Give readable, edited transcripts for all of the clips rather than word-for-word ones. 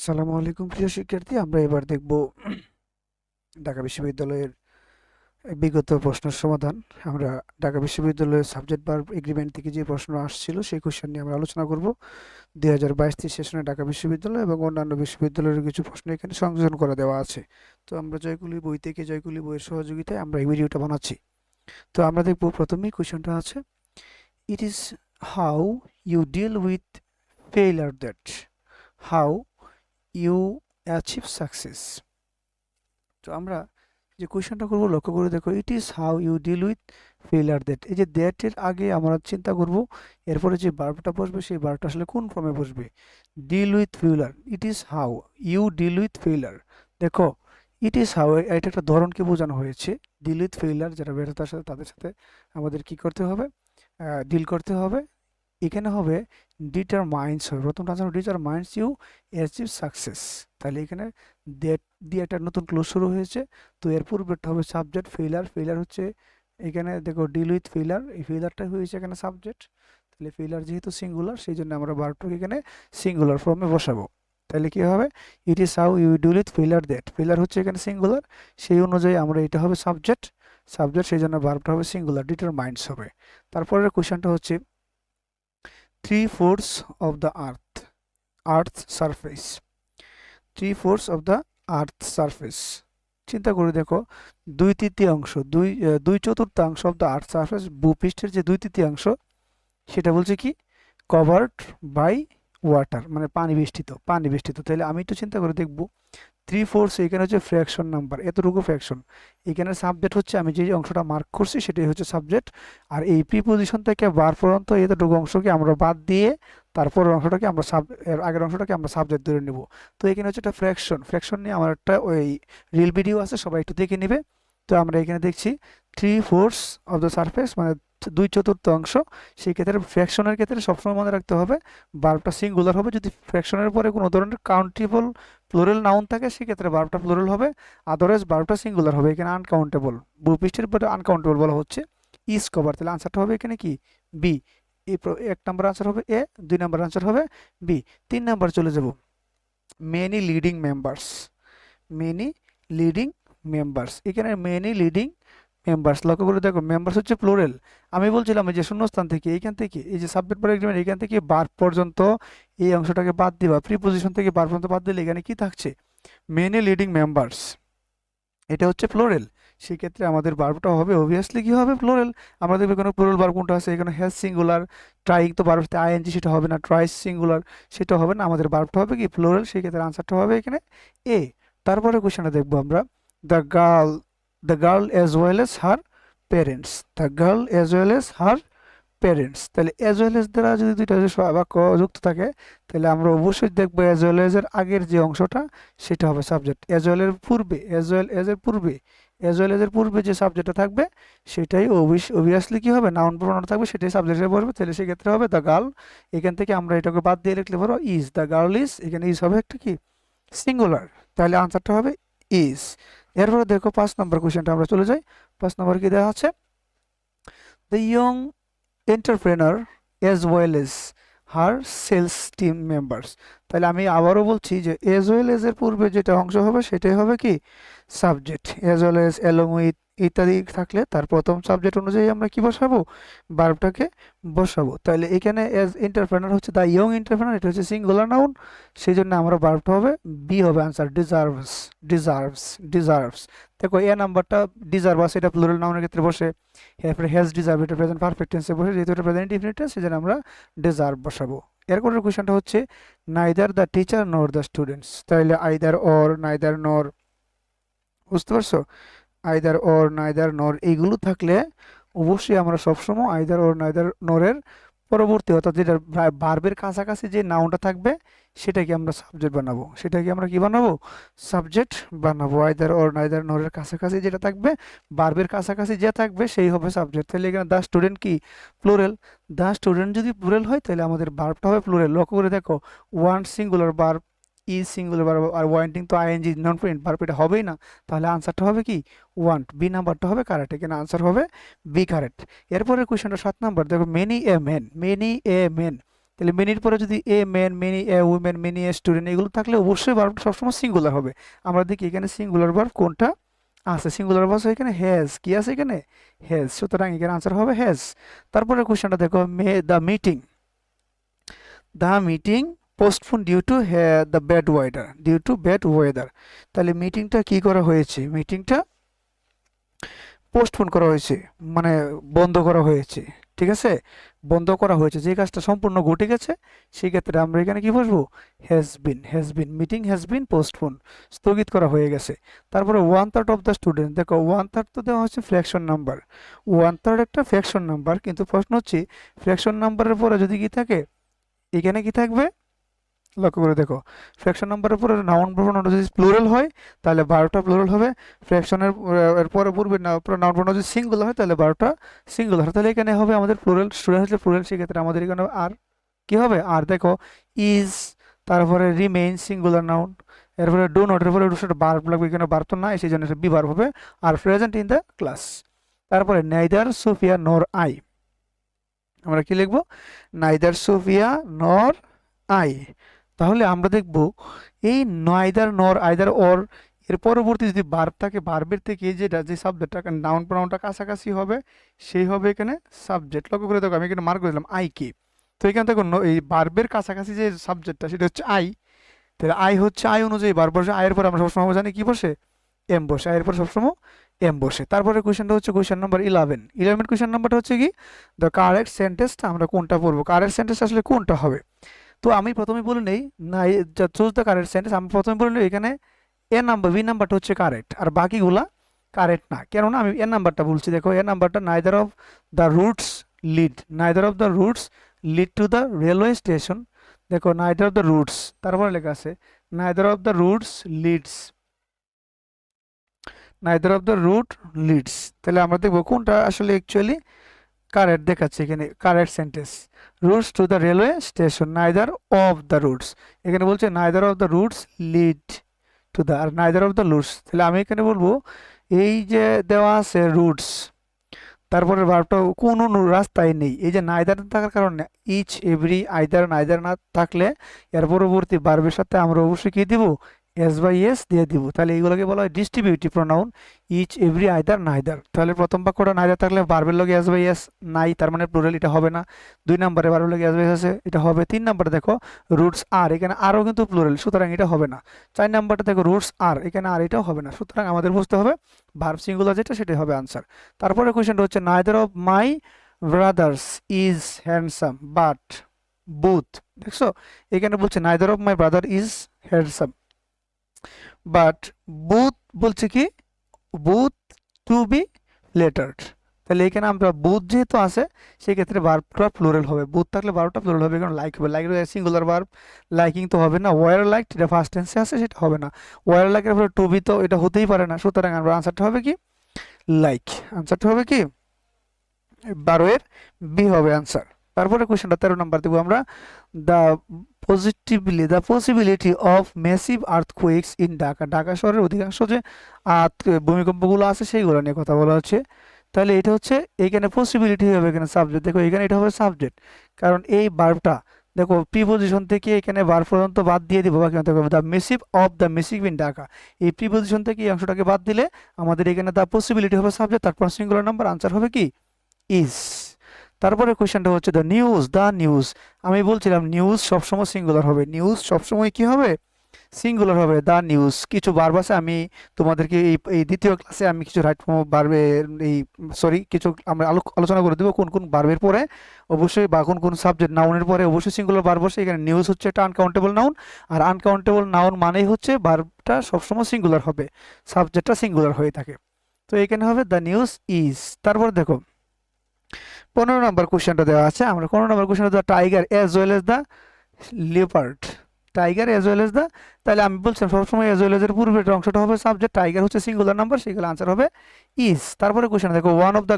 আসসালামু আলাইকুম প্রিয় শিক্ষার্থী, আমরা এবার দেখব ঢাকা বিশ্ববিদ্যালয়ের বিগত প্রশ্নের সমাধান। আমরা ঢাকা বিশ্ববিদ্যালয়ের সাবজেক্ট ভার্ব এগ্রিমেন্ট থেকে যে প্রশ্ন আসছিল সেই কোশ্চেন নিয়ে আমরা আলোচনা করব। 2022-23 সেশনে ঢাকা বিশ্ববিদ্যালয় এবং অন্যান্য বিশ্ববিদ্যালয়ের কিছু প্রশ্ন এখানে সংযোজন করে দেওয়া আছে। তো আমরা জয়কুলি বই থেকে জয়কুলি বইয়ের সহযোগিতায় আমরা এই ভিডিওটা বানাচ্ছি। তো আমরা দেখব প্রথমেই কোশ্চেনটা আছে, it is how you deal with failure that how you achieve success. তো আমরা যে কোয়েশ্চেনটা করবো লক্ষ্য করে দেখো, it is how you deal with failure that. এই যে দ্যাটের আগে আমরা চিন্তা করব এরপরে যে ভার্বটা বসবে সেই ভার্বটা আসলে কোন ফর্মে বসবে। Deal with failure, it is how you deal with failure. দেখো ইট ইজ হাউ, এটা একটা ধরনকে বোঝানো হয়েছে। ডিল উইথ ফেইলার যারা ব্যর্থতার সাথে তাদের সাথে আমাদের কি করতে হবে, ডিল করতে হবে। এখানে হবে ডিটারমাইন্স হবে, প্রথমটা আছে ডিটারমাইন্স ইউ অ্যাচিভ সাকসেস। তাহলে এখানে দ্যাট দিয়ে একটা নতুন ক্লোজ শুরু হয়েছে। তো এর পূর্বেরটা হবে সাবজেক্ট ফেইলার। ফেইলার হচ্ছে এখানে দেখো ডিল উইথ ফেইলার, এই ফেইলারটা হয়েছে এখানে সাবজেক্ট। তাহলে ফেইলার যেহেতু সিঙ্গুলার সেই জন্য আমরা ভার্বটাকে এখানে সিঙ্গুলার ফর্মে বসাবো। তাহলে কি হবে, it is how you deal with failure that. Failure হচ্ছে এখানে সিঙ্গুলার, সেই অনুযায়ী আমরা এটা হবে সাবজেক্ট। সাবজেক্ট সেই জন্য ভার্বটা হবে সিঙ্গুলার, ডিটারমাইন্স হবে। তারপরের কোশ্চেনটা হচ্ছে 3/4 of the earth's surface, 3/4 of the earth's surface। চিন্তা করে দেখো, 2/3 2/4 অফ দ্য আর্থ সারফেস, ভূপৃষ্ঠের যে 2/3 সেটা বলছে কি কভার্ড বাই ওয়াটার, মানে পানি বেষ্টিত, পানি বেষ্টিত। তাহলে আমি একটু চিন্তা করে দেখবো 3/4 এখানে হচ্ছে ফ্র্যাকশন নাম্বার, এতটুকু ফ্র্যাকশন। এখানে সাবজেক্ট হচ্ছে আমি যে অংশটা মার্ক করছি সেটাই হচ্ছে সাবজেক্ট। আর এই প্রিপোজিশন থেকে বার পর্যন্ত এতটুকু অংশকে আমরা বাদ দিয়ে তারপরের অংশটাকে আমরা এর আগের অংশটাকে আমরা সাবজেক্ট ধরে নেব। তো এখানে হচ্ছে একটা ফ্র্যাকশন, ফ্র্যাকশন নিয়ে আমার একটা ওই রিল ভিডিও আছে, সবাই একটু দেখে নেবে। তো আমরা এখানে দেখছি 3/4 অফ দ্য সারফেস মানে 2/4 সেই ক্ষেত্রে ফ্র্যাকশনের ক্ষেত্রে সবসময় মনে রাখতে হবে ভার্বটা সিঙ্গুলার হবে। যদি ফ্র্যাকশনের পরে কোনো ধরনের কাউন্টেবল প্লুরাল নাউন থাকে সেক্ষেত্রে ভার্বটা প্লুরাল হবে, আদারওয়াইজ ভার্বটা সিঙ্গুলার হবে। এখানে আনকাউন্টেবল, ভূপৃষ্ঠের পরে আনকাউন্টেবল বলা হচ্ছে ইজ কভার। তাহলে আনসারটা হবে এখানে কি বি। এই 1 নম্বর আনসার হবে এ, 2 নম্বর আনসার হবে বি। 3 নম্বর চলে যাব, many leading members, many leading members. এখানে মেনি লিডিং মেম্বার্স লক্ষ্য করে দেখো, মেম্বার্স হচ্ছে প্লুরাল। আমি বলছিলাম এই যে শূন্যস্থান থেকে এইখান থেকে এই যে সাবজেক্ট ভার্ব এগ্রিমেন্ট এখান থেকে বার পর্যন্ত এই অংশটাকে বাদ দিবা, প্রিপোজিশন থেকে বার পর্যন্ত বাদ দিলে এখানে কি থাকছে মেনি লিডিং মেম্বার্স, এটা হচ্ছে প্লুরাল। সেই ক্ষেত্রে আমাদের ভার্বটা হবে অবভিয়াসলি কি হবে প্লুরাল। আমরা দেখব কোনো প্লুরাল ভার্ব কোনটা আছে, এখানে হ্যাজ সিঙ্গুলার, ট্রাইং তো ভার্ব আইএনজি সেটা হবে না, ট্রাইস সিঙ্গুলার সেটা হবে না, আমাদের ভার্বটা হবে কি প্লুরাল। সেই ক্ষেত্রে আনসারটা হবে এখানে এ। তারপরে কোশ্চেনটা দেখবো আমরা, the girl, the girl as well as her parents, the girl as well as her parents. তাহলে অ্যাজ ওয়েল এজ দ্বারা যদি দুইটা বাক্য যুক্ত থাকে তাহলে আমরা অবশ্যই দেখবো অ্যাজ ওয়েল এজ এর আগের যে অংশটা সেটা হবে সাবজেক্ট। অ্যাজ ওয়েল এর পূর্বে, অ্যাজ ওয়েল এজ এর পূর্বে, অ্যাজ ওয়েল এজ এর পূর্বে যে সাবজেক্টটা থাকবে সেটাই অবভিয়াসলি কি হবে নাউন প্রোনাউন থাকবে, সেটাই সাবজেক্ট হিসেবে পড়বে। তাহলে সেক্ষেত্রে হবে দ্য গার্ল। এখান থেকে আমরা এটাকে বাদ দিয়ে লিখলে পারো ইজ, দ্য গার্ল ইজ, এখানে ইজ হবে একটা কি সিঙ্গুলার। তাহলে আনসারটা হবে ইজ। এরপরে দেখো 5 নম্বর কোশ্চেনটা আমরা চলে যাই। 5 নম্বর কি দেওয়া আছে, the young entrepreneur as well as her sales team members. তাহলে আমি আবারও বলছি যে অ্যাজ ওয়েল এজ এর পূর্বে যেটা অংশ হবে সেটাই হবে কি subject. As well age, along with ইত্যাদি থাকলে তার প্রথম সাবজেক্ট অনুযায়ী আমরা কি বসাবো ভার্বটাকে বসাবো। তাহলে এখানে অ্যাজ এন্টারপ্রেনার হচ্ছে দ্য ইয়ং এন্টারপ্রেনার, এটা হচ্ছে সিঙ্গুলার নাউন, সেই জন্য আমরা ভার্বটা হবে বি হবে আনসার, ডিজার্ভস, ডিজার্ভস, ডিজার্ভস। দেখো এ নাম্বারটা ডিজার্ভ আছে, এটা প্লুরাল নাউনের ক্ষেত্রে বসে। এরপরে হ্যাজ ডিজার্ভ, এটা প্রেজেন্ট পারফেক্ট টেন্সে বসে, যেহেতু এটা প্রেজেন্ট ইনডিফিনিট টেন্স সেজন্য আমরা ডিজার্ভ বসাবো। এরপরের কোশ্চেনটা হচ্ছে নাইদার দ্য টিচার নর দ্য স্টুডেন্টস। তাহলে আইদার অর, নাইদার নর, বুঝতে পারছো, আইদার অর, নাইদার নর এইগুলো থাকলে অবশ্যই আমরা সবসময় আইদার অর, নাইদার নরের পরবর্তী অর্থাৎ যেটা ভার্বের কাছাকাছি যে নাউনটা থাকবে সেটাকে আমরা সাবজেক্ট বানাবো, সেটাকে আমরা কি বানাবো সাবজেক্ট বানাবো। আইদার অর, নাইদার নরের কাছাকাছি যেটা থাকবে, ভার্বের কাছাকাছি যে থাকবে সেই হবে সাবজেক্ট। তাহলে এখানে দ্য স্টুডেন্ট কি প্লুরাল, দ্য স্টুডেন্ট যদি প্লুরাল হয় তাহলে আমাদের ভার্বটা হবে প্লুরাল। লক্ষ্য করে দেখো want singular verb, is singular verb, আর ওয়ান্টিং তো আইএনজি নন প্রেজেন্ট ভার্ব, এটা হবেই না। তাহলে আনসারটা হবে কি ওয়ান্ট, বি নাম্বারটা হবে কারেক্ট, এখানে আনসার হবে বি কারেক্ট। এরপরে কোয়েশ্চনটা 7 নাম্বার দেখো, many a man, many a man. তাহলে মেনির পরে যদি a men, many a women, many a student এগুলো থাকলে অবশ্যই ভার্বটা সবসময় সিঙ্গুলার হবে। আমরা দেখি এখানে সিঙ্গুলার ভার্ব কোনটা আছে। সিঙ্গুলার ভার্ব এখানে হ্যাজ, কি আছে এখানে হ্যাজ, সুতরাং এখানে আনসার হবে হ্যাজ। তারপরে কোশ্চেনটা দেখো, the meeting postpone due to the bad weather, due to bad weather. তাহলে মিটিংটা কি করা হয়েছে, মিটিংটা পোস্টপোন করা হয়েছে, মানে বন্ধ করা হয়েছে, ঠিক আছে, বন্ধ করা হয়েছে, যে কাজটা সম্পূর্ণ ঘটে গেছে সেই ক্ষেত্রে আমরা এখানে কি বসবো, has been, meeting has been postpone, স্থগিত করা হয়ে গেছে। তারপরে 1/3 অফ দ্য স্টুডেন্ট, দেখো 1/3 তো দেওয়া হচ্ছে ফ্র্যাকশন নাম্বার, 1/3 একটা ফ্র্যাকশন নাম্বার, কিন্তু প্রশ্ন হচ্ছে ফ্র্যাকশন নাম্বারের পরে যদি কি থাকে, এখানে কি থাকবে, লক্ষ্য করে দেখো, ফ্র্যাকশন নাম্বারের পরে নাউন প্রোনাউন যদি প্লুরাল হয় তাহলে 12টা প্লুরাল হবে, ফ্র্যাকশনের এর পরে পূর্বে নাউন প্রোনাউন যদি সিঙ্গুলার হয় তাহলে 12টা সিঙ্গুলার হয়। তাহলে এখানে হবে আমাদের প্লুরাল, স্টুডেন্ট হচ্ছে প্লুরাল, সেক্ষেত্রে আমাদের এখানে আর কি হবে, আর দেখো ইজ, তারপরে রিমেইন সিঙ্গুলার নাউন, এরপরে ডু নট, এরপরে ভার্ব লাগবে, এখানে ভার্ব তো না, সেই জন্য বি ভার্ব হবে, আর প্রেজেন্ট ইন দ্য ক্লাস। তারপরে নাইদার সোফিয়া নর আই, আমরা কি লিখবো, নাইদার সোফিয়া নর আই। তাহলে আমরা দেখব এই নাইদার নর আইদার অর এর পরবর্তী যদি ভার্ব থাকে, ভার্বের থেকে যেটা যে সাবজেক্টটা নাউন প্রোনাউনটা কাছাকাছি হবে সেই হবে এখানে সাবজেক্ট। লক্ষ্য করে দেখো আমি এখানে মার্ক করে দিলাম আই কে, তো এখানে দেখো এই ভার্বের কাছাকাছি যে সাবজেক্টটা সেটা হচ্ছে আই, তাহলে আই হচ্ছে আই অনুযায়ী ভার্ব বসে, আয়ের পর আমরা সবসময় জানি কি বসে, এম বসে, আয়ের পর সবসময় এম বসে। তারপরে কোয়েশ্চেনটা হচ্ছে কোয়েশ্চেন নাম্বার 11 কোয়েশ্চেন নাম্বারটা হচ্ছে কি, দ্য কারেক্ট সেন্টেন্সটা আমরা কোনটা পড়বো, কারেক্ট সেন্টেন্স আসলে কোনটা হবে। তো আমি প্রথমে বলে নেই না, চুজ দ্য কারেক্ট সেন্টেন্স, আমি প্রথমে বলে নেই এখানে এ নাম্বার, বি নাম্বারটা হচ্ছে কারেক্ট, আর বাকিগুলা কারেক্ট না। কেননা আমি এ নাম্বারটা বলছি, দেখো এ নাম্বারটা neither of the routes lead, neither of the routes lead to the railway station, দেখো নাইদার অফ দ্য রুটস, তারপরে লেখা আছে neither of the routes leads, neither of the route leads. তাহলে আমরা দেখবো কোনটা আসলে অ্যাকচুয়ালি কারেক্ট দেখাচ্ছে এখানে, correct sentence, routes to the railway station, neither of the routes, এখানে বলছে neither of the routes lead to the, আর নাইদার অফ দ্য রুটস, তাহলে আমি এখানে বলবো এই যে দেওয়া আছে রুটস, তারপরে ভার্বটা কোনো রাস্তায় নেই, এই যে নাইদার থাকার কারণে ইচ এভরি আইদার, নাইদার না থাকলে এর পরবর্তী ভার্বের সাথে আমরা অবশ্যই কি দিব, এস বাই এস দিয়ে দিব। তাহলে এইগুলোকে বলা হয় distributive pronoun, each every either neither. তাহলে প্রথম বাক্যটা নাইদার থাকলে ভার্বের লগে এস বাই এস নাই, তার মানে প্লুরাল, এটা হবে না। 2 নম্বরে ভার্বের লগে এস বাই এস আছে, এটা হবে। 3 নম্বরে দেখো রুটস আর, এখানে আরও কিন্তু প্লুরাল, সুতরাং এটা হবে না। 4 নম্বরটা দেখো রুটস আর, এখানে আর এটাও হবে না, সুতরাং আমাদের বুঝতে হবে ভার্ব সিঙ্গুলার যেটা সেটাই হবে আনসার। তারপরে কোয়েশ্চেনটা হচ্ছে neither of my brothers is handsome but booth, দেখছো এখানে বলছে neither of my brother is handsome but booth, বলছে কি বুথ টু বি লেটার্ড। তাহলে এখানে আমরা বুথ যেহেতু আছে সেক্ষেত্রে ভার্বটা প্লুরাল হবে, বুথ থাকলে ভার্বটা প্লুরাল হবে, কারণ লাইক হবে, লাইক সিঙ্গুলার ভার্ব, লাইকিং তো হবে না, ওয়ার লাইক এটা ফার্স্ট টেন্সে আছে সেটা হবে না, ওয়ার লাইকের পরে টু বি তো এটা হতেই পারে না, সুতরাং আমরা আনসারটা হবে কি লাইক, আনসারটা হবে কি 12 বি হবে আনসার। তারপরে কোশ্চেনটা 13 নাম্বার দেবো আমরা, the the possibility of massive earthquakes in Dhaka, Dhaka শহরের অধিকাংশ যে ভূমিকম্পগুলো আছে সেইগুলো নিয়ে কথা বলা হচ্ছে। তাহলে এটা হচ্ছে এখানে পসিবিলিটি হবে, এখানে সাবজেক্ট, দেখো এখানে এটা হবে সাবজেক্ট, কারণ এই ভার্বটা দেখো প্রিপোজিশন থেকে এখানে ভার্ব পর্যন্ত বাদ দিয়ে দিব, বাকি দেখো the massive of the massive in Dhaka, এই প্রিপোজিশন থেকে এই অংশটাকে বাদ দিলে আমাদের এখানে দ্য পসিবিলিটি হবে সাবজেক্ট, তারপর সিঙ্গুলার নাম্বার, আনসার হবে কি ইজ। তারপরে কোয়েশ্চেনটা হচ্ছে দ্য নিউজ, আমি বলছিলাম নিউজ সবসময় সিঙ্গুলার হবে, নিউজ সবসময় কি হবে সিঙ্গুলার হবে, দ্য নিউজ। কিছু ভার্ব আছে, আমি তোমাদেরকে এই দ্বিতীয় ক্লাসে আমি কিছু রাইট ভার্বের এই কিছু আমরা আলোচনা করে দেবো কোন কোন ভার্বের পরে অবশ্যই বা কোন কোন সাবজেক্ট নাউনের পরে অবশ্যই সিঙ্গুলার ভার্ব বসে। এখানে নিউজ হচ্ছে একটা আনকাউন্টেবল নাউন, আর আনকাউন্টেবল নাউন মানেই হচ্ছে ভার্বটা সবসময় সিঙ্গুলার হবে, সাবজেক্টটা সিঙ্গুলার হয়ে থাকে। তো এখানে হবে দ্য নিউজ ইজ। তারপর দেখো 15 নম্বর কোশ্চেনটা দেওয়া আছে, আমরা 15 নম্বর কোশ্চেনটা the tiger as well as the leopard, tiger as well as the, তাহলে আমি বলছিলাম সবসময় এজ ওয়েল এজ এর পূর্বের অংশটা হবে সাবজেক্ট, টাইগার হচ্ছে সিঙ্গুলার নাম্বার, সেগুলো আনসার হবে ইজ। তারপরে কোশ্চেন দেখো ওয়ান অফ দ্য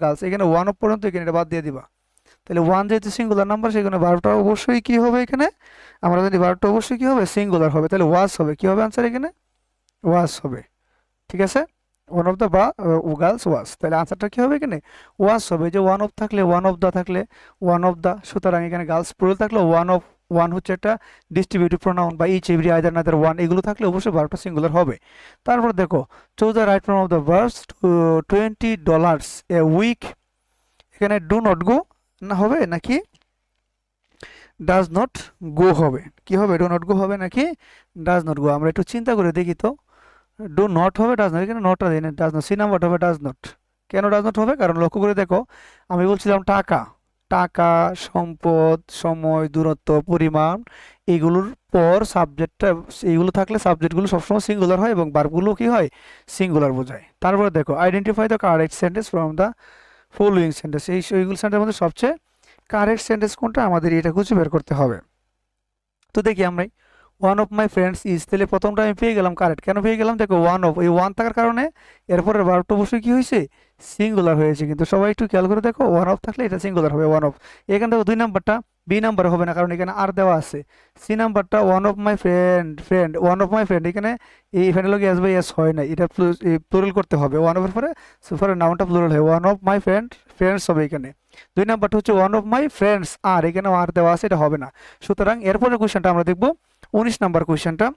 গার্লস, এখানে ওয়ান অফ পর্যন্ত এখানে এটা বাদ দিয়ে দিবা, তাহলে ওয়ান যেহেতু সিঙ্গুলার নাম্বার সেখানে ভার্বটা অবশ্যই কি হবে, এখানে আমরা জানি ভার্বটা অবশ্যই কি হবে সিঙ্গুলার হবে, তাহলে ওয়াজ হবে, কি হবে আনসার এখানে ওয়াজ হবে, ঠিক আছে। ওয়ান অফ দ্য বা গার্লস ওয়াজ, তাহলে আনসারটা কি হবে এখানে ওয়াজ হবে। যে ওয়ান অফ থাকলে ওয়ান অফ দ্য থাকলে ওয়ান অফ দ্য, সুতরাং এখানে গার্লস প্লুরাল থাকলে ওয়ান অফ, ওয়ান হচ্ছে একটা ডিস্ট্রিবিউটিভ প্রোনাউন বা each every either neither one, এগুলো থাকলে অবশ্যই ভার্বটা সিঙ্গুলার হবে। তারপর দেখো choose the right form of the verbs. $20 a week, এখানে ডু নট গো না হবে নাকি ডাজ নট গো হবে? কি হবে, ডু নট গো হবে নাকি ডাজ নট গো? আমরা একটু চিন্তা করে দেখি তো। ডু নট হবে, ডাজ নট, এখানে নটটা দিই না, ডাজ নট, সি নাম্বারটা হবে ডাজ নট। কেন ডাজ নট হবে? কারণ লক্ষ্য করে দেখো আমি বলছিলাম টাকা, টাকা, সম্পদ, সময়, দূরত্ব, পরিমাণ, এগুলোর পর সাবজেক্টটা, এইগুলো থাকলে সাবজেক্টগুলো সবসময় সিঙ্গুলার হয় এবং ভার্বগুলো কি হয় সিঙ্গুলার বোঝায়। তারপরে দেখো identify the correct sentence from the following sentence, এইগুলো সেন্টেন্সের মধ্যে সবচেয়ে কারেক্ট সেন্টেন্স কোনটা আমাদের এটা খুঁজে বের করতে হবে। তো দেখি আমরা one of my friends is, তাহলে প্রথমটা আমি পেয়ে গেলাম কারেক্ট। কেন পেয়ে গেলাম? দেখো ওয়ান অফ, এই ওয়ান থাকার কারণে এরপরের ভার্বটা অবশ্যই কি হয়েছে সিঙ্গুলার হয়েছে। কিন্তু সবাই একটু খেয়াল করে দেখো ওয়ান অফ থাকলে এটা সিঙ্গুলার হবে ওয়ান অফ। এখান থেকে দুই নাম্বারটা বি নাম্বার হবে না, কারণ এখানে আর দেওয়া আছে। সি নাম্বারটা one of my friend one of my friend, এখানে এই ফ্রেন্ডের লোক এস বাই এস হয় না, এটা প্লুরাল করতে হবে। ওয়ান অফের পরে নাউনটা প্লুরাল হয়, ওয়ান অফ মাই ফ্রেন্ডস হবে এখানে। দুই নাম্বারটা হচ্ছে ওয়ান অফ মাই ফ্রেন্ডস, আর এখানে আর দেওয়া আছে, এটা হবে না। সুতরাং এরপরের কোয়েশ্চেনটা আমরা দেখবো 19 নাম্বার কোয়েশ্চেনটা।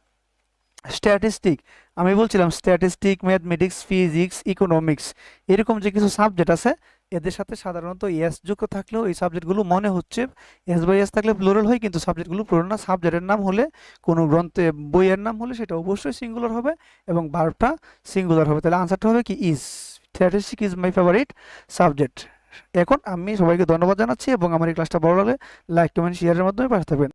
স্ট্যাটিস্টিক, আমি বলছিলাম স্ট্যাটিস্টিক, ম্যাথমেটিক্স, ফিজিক্স, ইকোনমিক্স, এরকম যে কিছু সাবজেক্ট আছে এদের সাথে সাধারণত এস যুক্ত থাকলেও এই সাবজেক্টগুলো মনে হচ্ছে এস বাই এস থাকলে প্লুরাল হয়, কিন্তু সাবজেক্টগুলো প্লুরাল না। সাবজেক্টের নাম হলে কোনো গ্রন্থে বইয়ের নাম হলে সেটা অবশ্যই সিঙ্গুলার হবে এবং ভার্বটা সিঙ্গুলার হবে। তাহলে আনসারটা হবে কি is, statistic is my favourite subject. এখন আমি সবাইকে ধন্যবাদ জানাচ্ছি এবং আমার এই ক্লাসটা ভালো লাগলে লাইক কমেন্ট শেয়ারের মাধ্যমে পাশে থাকবেন।